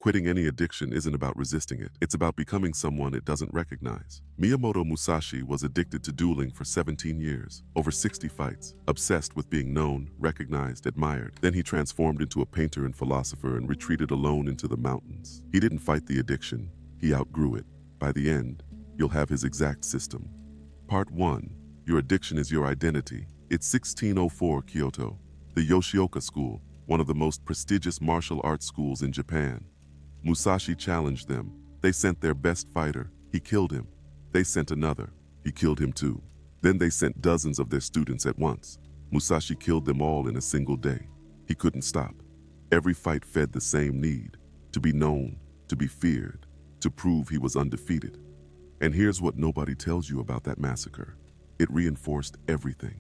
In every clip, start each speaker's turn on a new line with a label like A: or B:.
A: Quitting any addiction isn't about resisting it. It's about becoming someone it doesn't recognize. Miyamoto Musashi was addicted to dueling for 17 years, over 60 fights, obsessed with being known, recognized, admired. Then he transformed into a painter and philosopher and retreated alone into the mountains. He didn't fight the addiction. He outgrew it. By the end, you'll have his exact system. Part 1. Your addiction is your identity. It's 1604 Kyoto, the Yoshioka School, one of the most prestigious martial arts schools in Japan. Musashi challenged them. They sent their best fighter. He killed him. They sent another. He killed him too. Then they sent dozens of their students at once. Musashi killed them all in a single day. He couldn't stop. Every fight fed the same need: to be known, to be feared, to prove he was undefeated. And here's what nobody tells you about that massacre. It reinforced everything.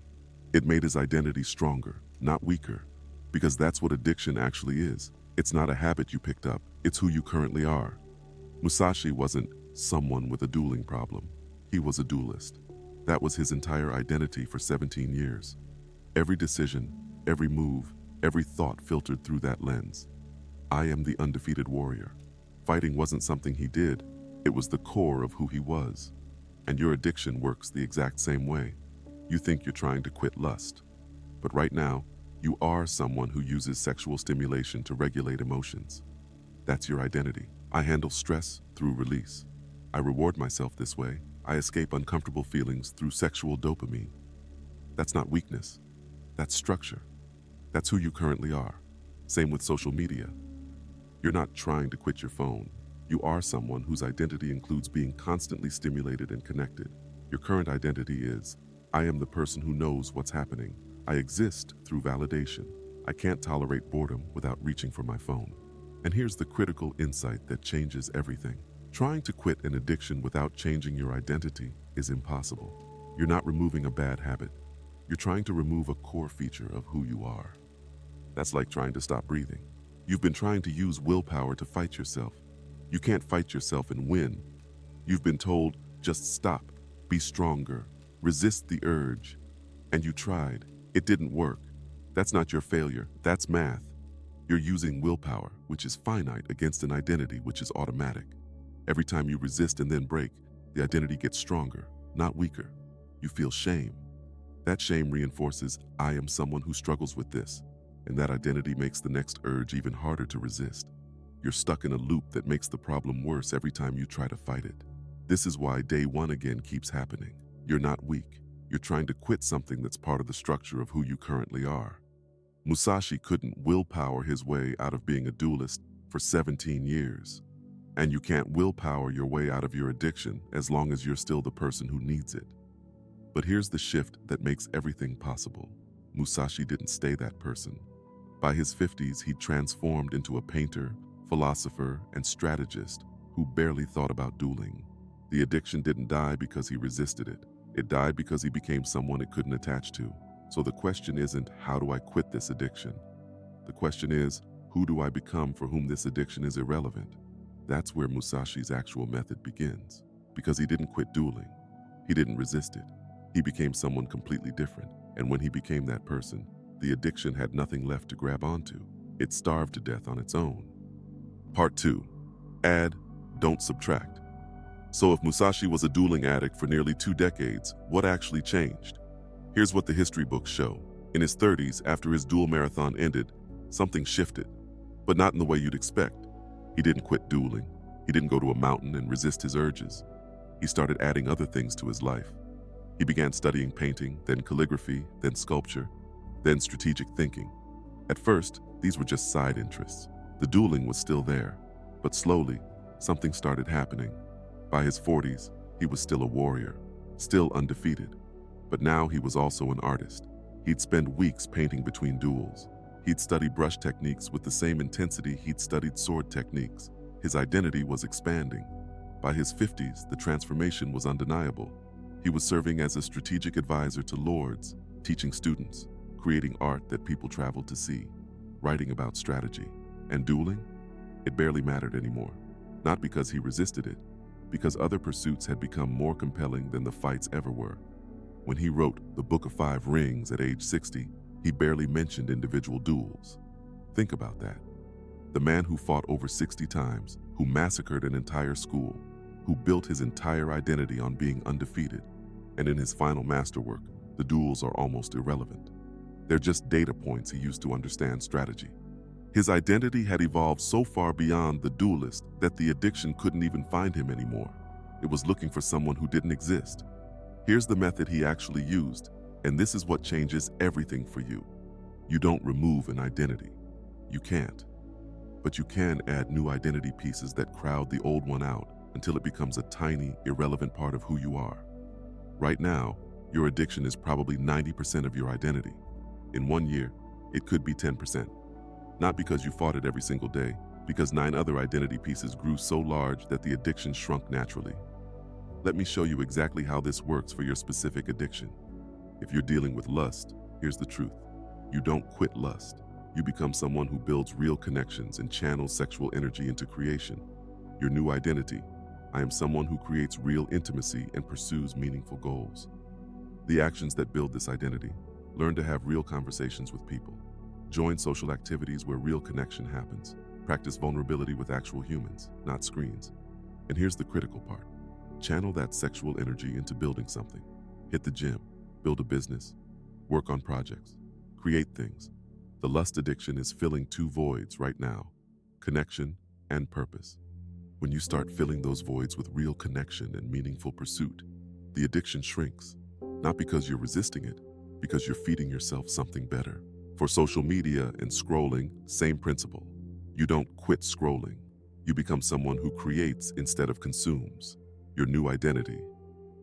A: It made his identity stronger, not weaker. Because that's what addiction actually is. It's not a habit you picked up, it's who you currently are. Musashi wasn't someone with a dueling problem. He was a duelist. That was his entire identity for 17 years. Every decision, every move, every thought filtered through that lens. I am the undefeated warrior. Fighting wasn't something he did, it was the core of who he was. And your addiction works the exact same way. You think you're trying to quit lust. But right now, you are someone who uses sexual stimulation to regulate emotions. That's your identity. I handle stress through release. I reward myself this way. I escape uncomfortable feelings through sexual dopamine. That's not weakness. That's structure. That's who you currently are. Same with social media. You're not trying to quit your phone. You are someone whose identity includes being constantly stimulated and connected. Your current identity is, I am the person who knows what's happening. I exist through validation. I can't tolerate boredom without reaching for my phone. And here's the critical insight that changes everything. Trying to quit an addiction without changing your identity is impossible. You're not removing a bad habit. You're trying to remove a core feature of who you are. That's like trying to stop breathing. You've been trying to use willpower to fight yourself. You can't fight yourself and win. You've been told, just stop, be stronger, resist the urge. And you tried. It didn't work. That's not your failure. That's math. You're using willpower, which is finite, against an identity, which is automatic. Every time you resist and then break, the identity gets stronger, not weaker. You feel shame. That shame reinforces, I am someone who struggles with this. And that identity makes the next urge even harder to resist. You're stuck in a loop that makes the problem worse every time you try to fight it. This is why day one again keeps happening. You're not weak. You're trying to quit something that's part of the structure of who you currently are. Musashi couldn't willpower his way out of being a duelist for 17 years. And you can't willpower your way out of your addiction as long as you're still the person who needs it. But here's the shift that makes everything possible. Musashi didn't stay that person. By his 50s, he'd transformed into a painter, philosopher, and strategist who barely thought about dueling. The addiction didn't die because he resisted it. It died because he became someone it couldn't attach to. So the question isn't, how do I quit this addiction? The question is, who do I become for whom this addiction is irrelevant? That's where Musashi's actual method begins. Because he didn't quit dueling. He didn't resist it. He became someone completely different. And when he became that person, the addiction had nothing left to grab onto. It starved to death on its own. Part 2. Add, don't subtract. So if Musashi was a dueling addict for nearly 2 decades, what actually changed? Here's what the history books show. In his 30s, after his duel marathon ended, something shifted, but not in the way you'd expect. He didn't quit dueling. He didn't go to a mountain and resist his urges. He started adding other things to his life. He began studying painting, then calligraphy, then sculpture, then strategic thinking. At first, these were just side interests. The dueling was still there, but slowly, something started happening. By his 40s, he was still a warrior, still undefeated. But now he was also an artist. He'd spend weeks painting between duels. He'd study brush techniques with the same intensity he'd studied sword techniques. His identity was expanding. By his 50s, the transformation was undeniable. He was serving as a strategic advisor to lords, teaching students, creating art that people traveled to see, writing about strategy. And dueling? It barely mattered anymore. Not because he resisted it, because other pursuits had become more compelling than the fights ever were. When he wrote The Book of 5 Rings at age 60, he barely mentioned individual duels. Think about that. The man who fought over 60 times, who massacred an entire school, who built his entire identity on being undefeated. And in his final masterwork, the duels are almost irrelevant. They're just data points he used to understand strategy. His identity had evolved so far beyond the duelist that the addiction couldn't even find him anymore. It was looking for someone who didn't exist. Here's the method he actually used, and this is what changes everything for you. You don't remove an identity. You can't. But you can add new identity pieces that crowd the old one out until it becomes a tiny, irrelevant part of who you are. Right now, your addiction is probably 90% of your identity. In 1 year, it could be 10%. Not because you fought it every single day, because 9 other identity pieces grew so large that the addiction shrunk naturally. Let me show you exactly how this works for your specific addiction. If you're dealing with lust, here's the truth. You don't quit lust. You become someone who builds real connections and channels sexual energy into creation. Your new identity: I am someone who creates real intimacy and pursues meaningful goals. The actions that build this identity: learn to have real conversations with people. Join social activities where real connection happens. Practice vulnerability with actual humans, not screens. And here's the critical part. Channel that sexual energy into building something. Hit the gym, build a business, work on projects, create things. The lust addiction is filling 2 voids right now: connection and purpose. When you start filling those voids with real connection and meaningful pursuit, the addiction shrinks. Not because you're resisting it, because you're feeding yourself something better. For social media and scrolling, same principle. You don't quit scrolling. You become someone who creates instead of consumes. Your new identity: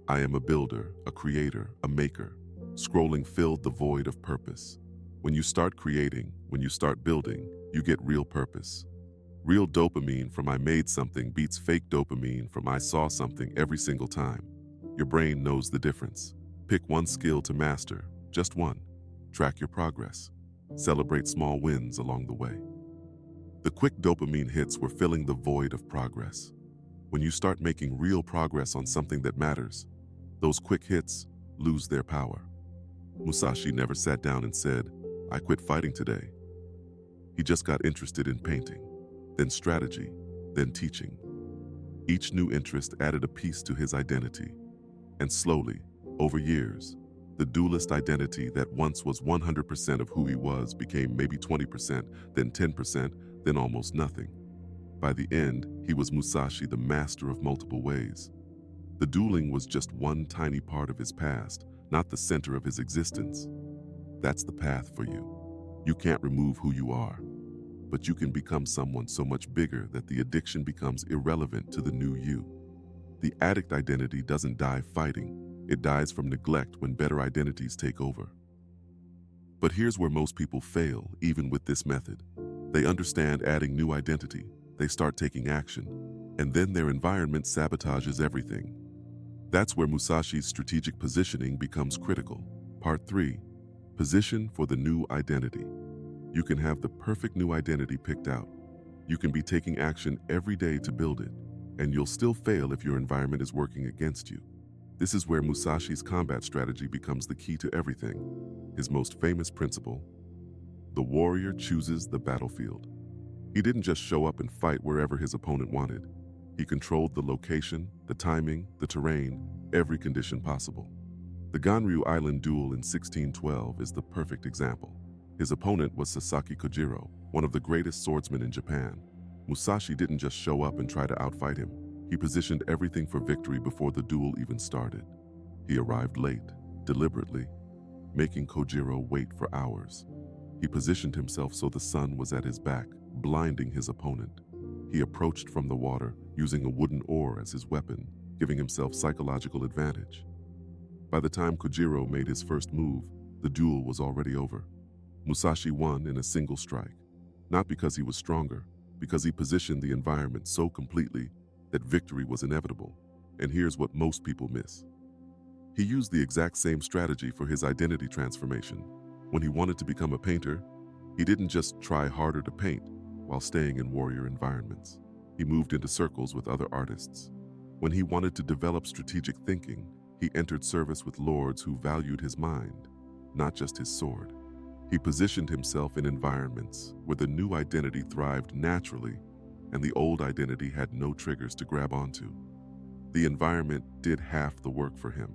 A: I am a builder, a creator, a maker. Scrolling filled the void of purpose. When you start creating, when you start building, you get real purpose. Real dopamine from I made something beats fake dopamine from I saw something every single time. Your brain knows the difference. Pick one skill to master, just one. Track your progress. Celebrate small wins along the way. The quick dopamine hits were filling the void of progress. When you start making real progress on something that matters, those quick hits lose their power. Musashi never sat down and said, I quit fighting today. He just got interested in painting, then strategy, then teaching. Each new interest added a piece to his identity. And slowly, over years, the duelist identity that once was 100% of who he was became maybe 20%, then 10%, then almost nothing. By the end, he was Musashi, the master of multiple ways. The dueling was just one tiny part of his past, not the center of his existence. That's the path for you. You can't remove who you are, but you can become someone so much bigger that the addiction becomes irrelevant to the new you. The addict identity doesn't die fighting. It dies from neglect when better identities take over. But here's where most people fail, even with this method. They understand adding new identity. They start taking action, and then their environment sabotages everything. That's where Musashi's strategic positioning becomes critical. Part 3. Position for the new identity. You can have the perfect new identity picked out. You can be taking action every day to build it, and you'll still fail if your environment is working against you. This is where Musashi's combat strategy becomes the key to everything. His most famous principle: the warrior chooses the battlefield. He didn't just show up and fight wherever his opponent wanted. He controlled the location, the timing, the terrain, every condition possible. The Ganryu Island duel in 1612 is the perfect example. His opponent was Sasaki Kojiro, one of the greatest swordsmen in Japan. Musashi didn't just show up and try to outfight him. He positioned everything for victory before the duel even started. He arrived late, deliberately, making Kojiro wait for hours. He positioned himself so the sun was at his back, blinding his opponent. He approached from the water, using a wooden oar as his weapon, giving himself psychological advantage. By the time Kojiro made his first move, the duel was already over. Musashi won in a single strike, not because he was stronger, because he positioned the environment so completely that victory was inevitable. And here's what most people miss. He used the exact same strategy for his identity transformation. When he wanted to become a painter, he didn't just try harder to paint while staying in warrior environments. He moved into circles with other artists. When he wanted to develop strategic thinking, he entered service with lords who valued his mind, not just his sword. He positioned himself in environments where the new identity thrived naturally and the old identity had no triggers to grab onto. The environment did half the work for him.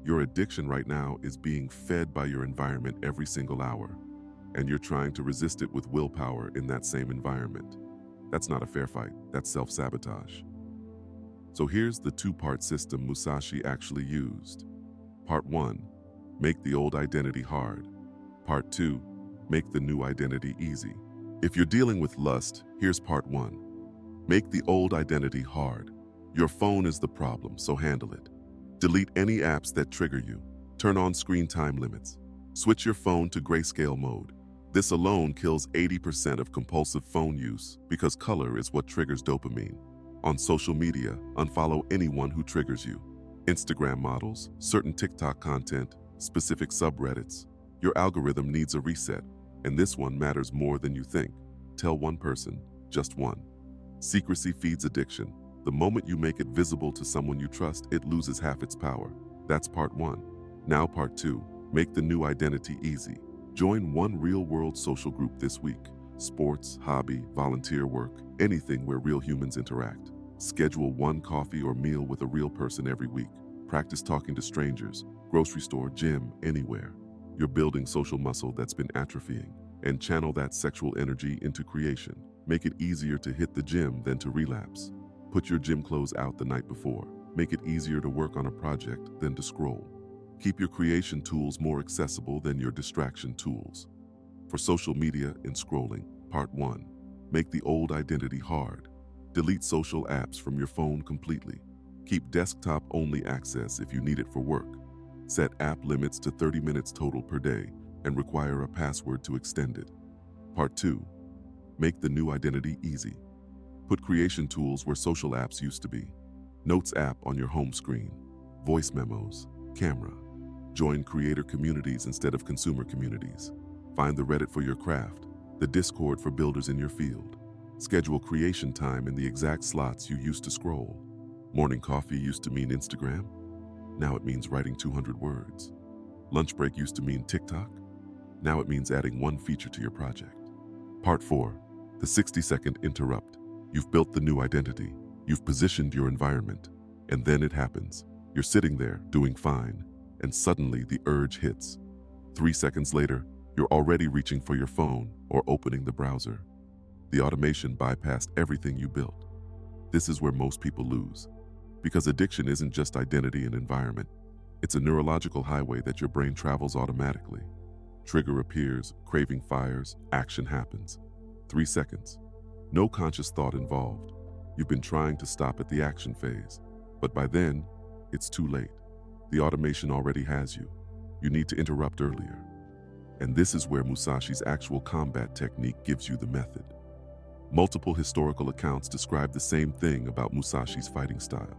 A: Your addiction right now is being fed by your environment every single hour, and you're trying to resist it with willpower in that same environment. That's not a fair fight, that's self-sabotage. So here's the two-part system Musashi actually used. Part 1, make the old identity hard. Part 2, make the new identity easy. If you're dealing with lust, here's part 1. Make the old identity hard. Your phone is the problem, so handle it. Delete any apps that trigger you. Turn on screen time limits. Switch your phone to grayscale mode. This alone kills 80% of compulsive phone use because color is what triggers dopamine. On social media, unfollow anyone who triggers you. Instagram models, certain TikTok content, specific subreddits. Your algorithm needs a reset, and this one matters more than you think. Tell one person, just one. Secrecy feeds addiction. The moment you make it visible to someone you trust, it loses half its power. That's part 1. Now part 2, make the new identity easy. Join one real-world social group this week. Sports, hobby, volunteer work, anything where real humans interact. Schedule one coffee or meal with a real person every week. Practice talking to strangers, grocery store, gym, anywhere. You're building social muscle that's been atrophying, and channel that sexual energy into creation. Make it easier to hit the gym than to relapse. Put your gym clothes out the night before. Make it easier to work on a project than to scroll. Keep your creation tools more accessible than your distraction tools. For social media and scrolling, part 1, make the old identity hard. Delete social apps from your phone completely. Keep desktop-only access if you need it for work. Set app limits to 30 minutes total per day and require a password to extend it. Part 2, make the new identity easy. Put creation tools where social apps used to be. Notes app on your home screen. Voice memos. Camera. Join creator communities instead of consumer communities. Find the Reddit for your craft. The Discord for builders in your field. Schedule creation time in the exact slots you used to scroll. Morning coffee used to mean Instagram. Now it means writing 200 words. Lunch break used to mean TikTok. Now it means adding one feature to your project. Part 4, the 60-second interrupt. You've built the new identity. You've positioned your environment. And then it happens. You're sitting there, doing fine, and suddenly the urge hits. 3 seconds later, you're already reaching for your phone or opening the browser. The automation bypassed everything you built. This is where most people lose. Because addiction isn't just identity and environment. It's a neurological highway that your brain travels automatically. Trigger appears, craving fires, action happens. 3 seconds. No conscious thought involved. You've been trying to stop at the action phase, but by then, it's too late. The automation already has you. You need to interrupt earlier. And this is where Musashi's actual combat technique gives you the method. Multiple historical accounts describe the same thing about Musashi's fighting style.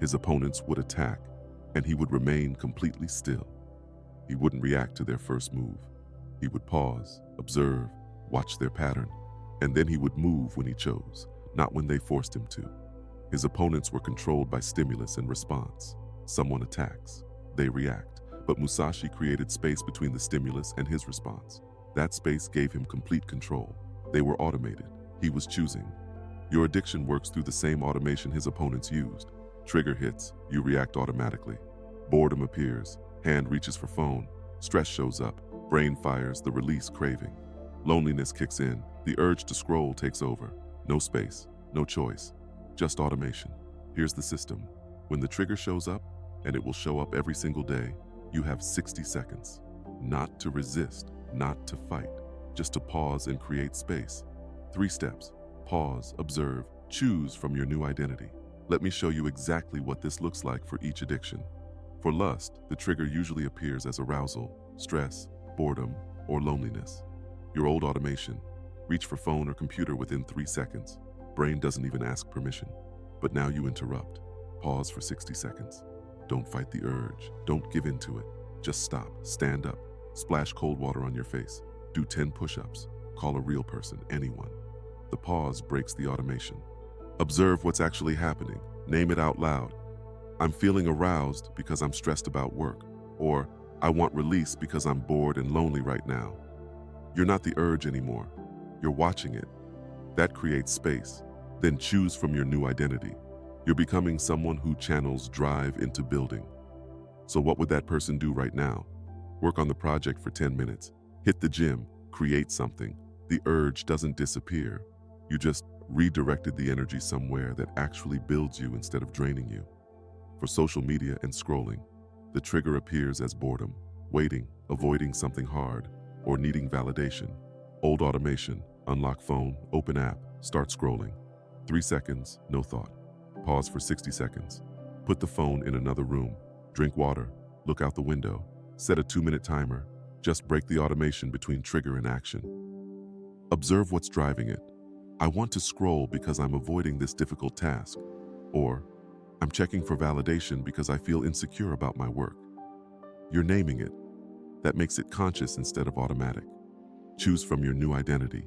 A: His opponents would attack, and he would remain completely still. He wouldn't react to their first move. He would pause, observe, watch their pattern, and then he would move when he chose, not when they forced him to. His opponents were controlled by stimulus and response. Someone attacks, they react, but Musashi created space between the stimulus and his response. That space gave him complete control. They were automated. He was choosing. Your addiction works through the same automation his opponents used. Trigger hits, you react automatically. Boredom appears, hand reaches for phone, stress shows up, brain fires, the release craving. Loneliness kicks in, the urge to scroll takes over. No space, no choice, just automation. Here's the system. When the trigger shows up, and it will show up every single day, you have 60 seconds. Not to resist, not to fight, just to pause and create space. 3 steps. Pause, observe, choose from your new identity. Let me show you exactly what this looks like for each addiction. For lust, the trigger usually appears as arousal, stress, boredom, or loneliness. Your old automation. Reach for phone or computer within 3 seconds. Brain doesn't even ask permission. But now you interrupt. Pause for 60 seconds. Don't fight the urge. Don't give in to it. Just stop. Stand up. Splash cold water on your face. Do 10 push-ups. Call a real person, anyone. The pause breaks the automation. Observe what's actually happening. Name it out loud. I'm feeling aroused because I'm stressed about work. Or I want release because I'm bored and lonely right now. You're not the urge anymore. You're watching it. That creates space. Then choose from your new identity. You're becoming someone who channels drive into building. So what would that person do right now? Work on the project for 10 minutes. Hit the gym. Create something. The urge doesn't disappear. You just redirected the energy somewhere that actually builds you instead of draining you. For social media and scrolling, the trigger appears as boredom, waiting, avoiding something hard, or needing validation. Old automation, unlock phone, open app, start scrolling. 3 seconds, no thought. Pause for 60 seconds. Put the phone in another room. Drink water, look out the window. Set a 2-minute timer. Just break the automation between trigger and action. Observe what's driving it. I want to scroll because I'm avoiding this difficult task. Or, I'm checking for validation because I feel insecure about my work. You're naming it. That makes it conscious instead of automatic. Choose from your new identity.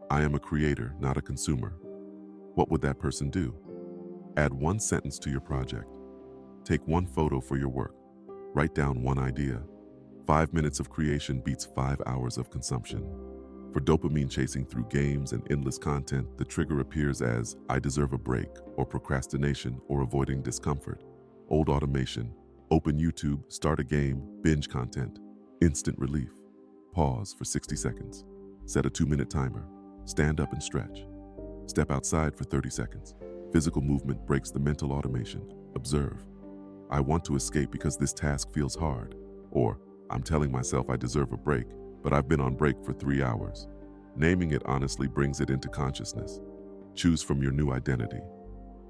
A: I am a creator, not a consumer. What would that person do? Add 1 sentence to your project. Take 1 photo for your work. Write down 1 idea. 5 minutes of creation beats 5 hours of consumption. For dopamine chasing through games and endless content, the trigger appears as I deserve a break, or procrastination, or avoiding discomfort. Old automation, open YouTube, start a game, binge content. Instant relief. Pause for 60 seconds. Set a 2-minute timer. Stand up and stretch. Step outside for 30 seconds. Physical movement breaks the mental automation. Observe. I want to escape because this task feels hard. Or, I'm telling myself I deserve a break, but I've been on break for 3 hours. Naming it honestly brings it into consciousness. Choose from your new identity.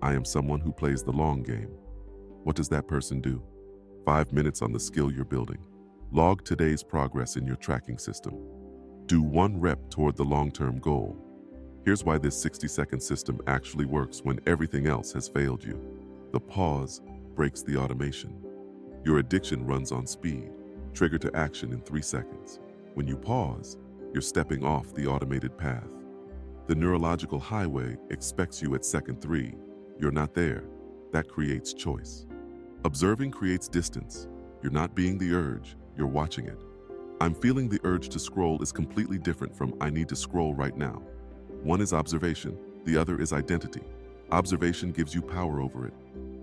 A: I am someone who plays the long game. What does that person do? 5 minutes on the skill you're building. Log today's progress in your tracking system. Do 1 rep toward the long-term goal. Here's why this 60-second system actually works when everything else has failed you. The pause breaks the automation. Your addiction runs on speed. Trigger to action in 3 seconds. When you pause, you're stepping off the automated path. The neurological highway expects you at second 3. You're not there. That creates choice. Observing creates distance. You're not being the urge, you're watching it. I'm feeling the urge to scroll is completely different from I need to scroll right now. One is observation, the other is identity. Observation gives you power over it.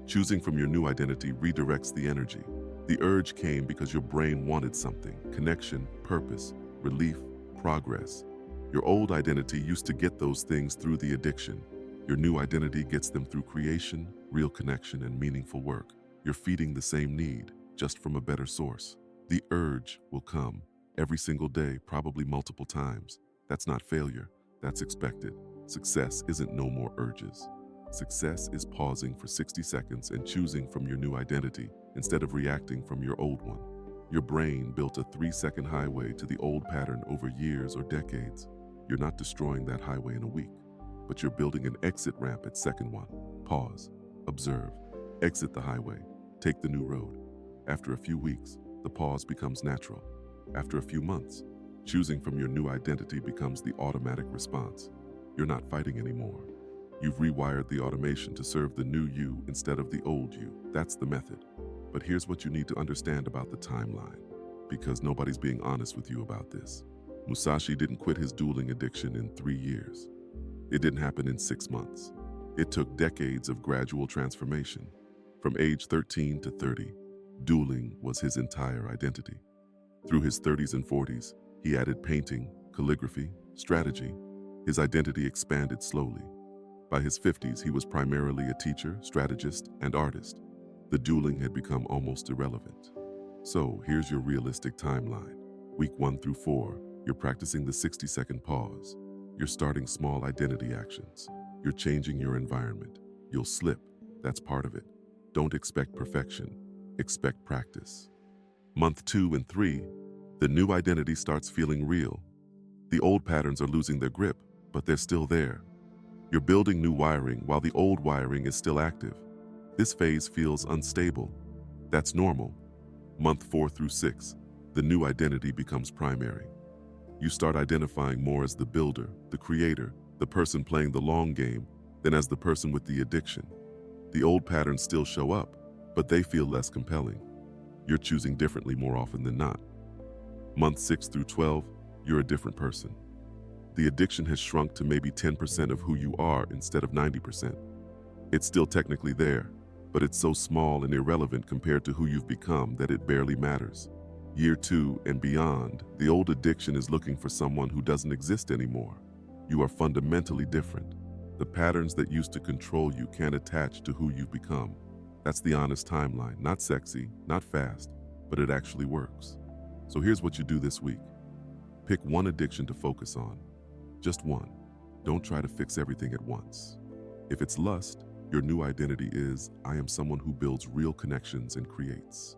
A: Choosing from your new identity redirects the energy. The urge came because your brain wanted something: connection, purpose, relief, progress. Your old identity used to get those things through the addiction. Your new identity gets them through creation, real connection, and meaningful work. You're feeding the same need, just from a better source. The urge will come every single day, probably multiple times. That's not failure, that's expected. Success isn't no more urges. Success is pausing for 60 seconds and choosing from your new identity instead of reacting from your old one. Your brain built a 3-second highway to the old pattern over years or decades. You're not destroying that highway in a week, but you're building an exit ramp at second 1. Pause, observe, exit the highway, take the new road. After a few weeks, the pause becomes natural. After a few months, choosing from your new identity becomes the automatic response. You're not fighting anymore. You've rewired the automation to serve the new you instead of the old you. That's the method. But here's what you need to understand about the timeline, because nobody's being honest with you about this. Musashi didn't quit his dueling addiction in 3 years. It didn't happen in 6 months. It took decades of gradual transformation. From age 13 to 30, dueling was his entire identity. Through his 30s and 40s, he added painting, calligraphy, strategy. His identity expanded slowly. By his 50s, he was primarily a teacher, strategist, and artist. The dueling had become almost irrelevant. So here's your realistic timeline. Week 1 through 4, you're practicing the 60-second pause. You're starting small identity actions. You're changing your environment. You'll slip. That's part of it. Don't expect perfection. Expect practice. Month 2 and 3, the new identity starts feeling real. The old patterns are losing their grip, but they're still there. You're building new wiring while the old wiring is still active. This phase feels unstable. That's normal. Month 4 through 6, the new identity becomes primary. You start identifying more as the builder, the creator, the person playing the long game, than as the person with the addiction. The old patterns still show up, but they feel less compelling. You're choosing differently more often than not. Month 6 through 12, you're a different person. The addiction has shrunk to maybe 10% of who you are instead of 90%. It's still technically there, but it's so small and irrelevant compared to who you've become that it barely matters. Year 2 and beyond, the old addiction is looking for someone who doesn't exist anymore. You are fundamentally different. The patterns that used to control you can't attach to who you've become. That's the honest timeline. Not sexy, not fast, but it actually works. So here's what you do this week. Pick one addiction to focus on. Just one. Don't try to fix everything at once. If it's lust, your new identity is, I am someone who builds real connections and creates.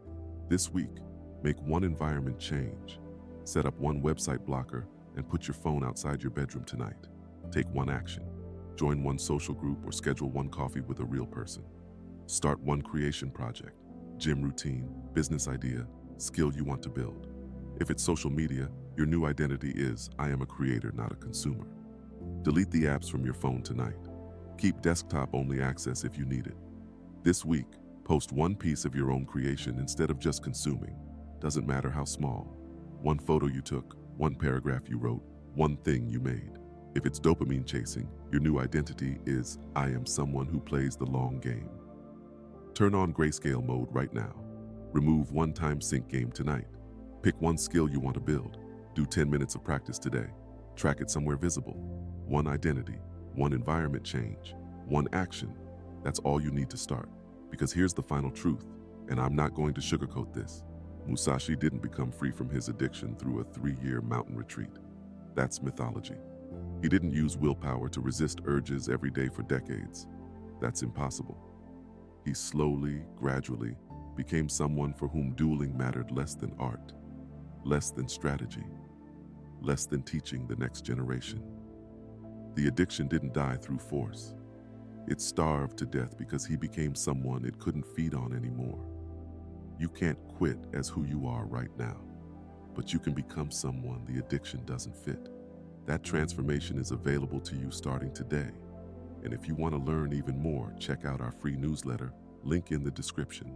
A: This week, make one environment change. Set up one website blocker and put your phone outside your bedroom tonight. Take one action. Join one social group or schedule one coffee with a real person. Start one creation project, gym routine, business idea, skill you want to build. If it's social media, your new identity is, I am a creator, not a consumer. Delete the apps from your phone tonight. Keep desktop-only access if you need it. This week, post one piece of your own creation instead of just consuming. Doesn't matter how small. One photo you took, one paragraph you wrote, one thing you made. If it's dopamine chasing, your new identity is, I am someone who plays the long game. Turn on grayscale mode right now. Remove one-time sync game tonight. Pick one skill you want to build. Do 10 minutes of practice today. Track it somewhere visible. One identity, one environment change, one action. That's all you need to start. Because here's the final truth, and I'm not going to sugarcoat this. Musashi didn't become free from his addiction through a 3-year mountain retreat. That's mythology. He didn't use willpower to resist urges every day for decades. That's impossible. He slowly, gradually, became someone for whom dueling mattered less than art, less than strategy, less than teaching the next generation. The addiction didn't die through force. It starved to death because he became someone it couldn't feed on anymore. You can't quit as who you are right now, but you can become someone the addiction doesn't fit. That transformation is available to you starting today. And if you want to learn even more, check out our free newsletter, link in the description.